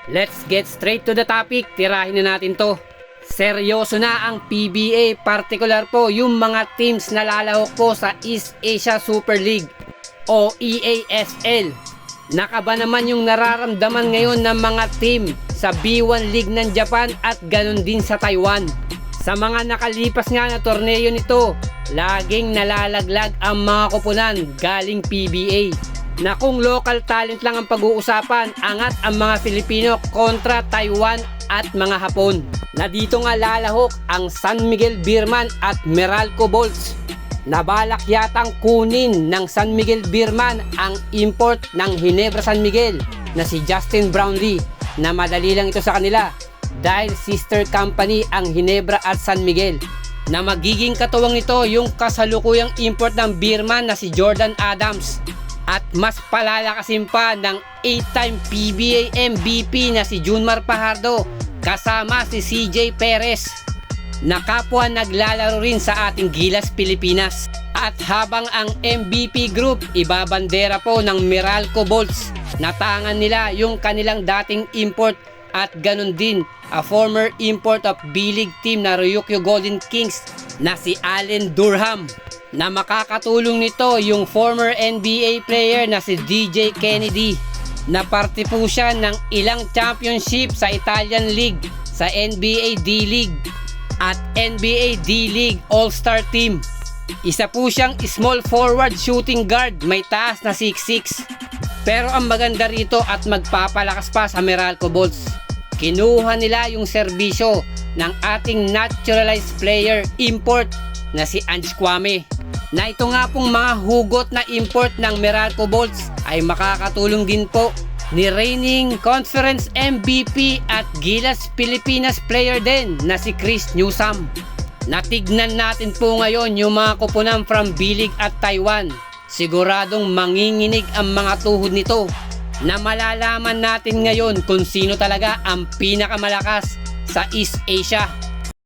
Let's get straight to the topic, tirahin na natin to. Seryoso na ang PBA, particular po yung mga teams na lalahok po sa East Asia Super League o EASL. Nakaba naman yung nararamdaman ngayon ng mga team sa B1 League ng Japan at ganun din sa Taiwan. Sa mga nakalipas nga na torneo nito, laging nalalaglag ang mga koponan galing PBA. Na kung local talent lang ang pag-uusapan, angat ang mga Filipino kontra Taiwan at mga Hapon. Na dito nga lalahok ang San Miguel Beerman at Meralco Bolts. Nabalak yatang kunin ng San Miguel Beerman ang import ng Ginebra San Miguel na si Justin Brownlee, na madali lang ito sa kanila dahil sister company ang Ginebra at San Miguel. Na magiging katuwang nito yung kasalukuyang import ng Beerman na si Jordan Adams. At mas palalakasin pa ng 8-time PBA MVP na si Junmar Fajardo kasama si CJ Perez na kapwa naglalaro rin sa ating Gilas Pilipinas. At habang ang MVP group ibabandera po ng Meralco Bolts, natangan nila yung kanilang dating import at ganun din a former import of B-League team na Ryukyu Golden Kings na si Allen Durham. Na makakatulong nito yung former NBA player na si DJ Kennedy, na parte po siya ng ilang championship sa Italian League, sa NBA D-League at NBA D-League All-Star Team. Isa po siyang small forward shooting guard, may taas na 6'6". Pero ang maganda rito at magpapalakas pa sa Meralco Bolts, kinuha nila yung serbisyo ng ating naturalized player import na si Ange Kwame. Na ito nga pong mga hugot na import ng Meralco Bolts ay makakatulong din po ni reigning conference MVP at Gilas Pilipinas player din na si Chris Newsome. Natignan natin po ngayon yung mga koponan from B-League at Taiwan. Siguradong manginginig ang mga tuhod nito, na malalaman natin ngayon kung sino talaga ang pinakamalakas sa East Asia.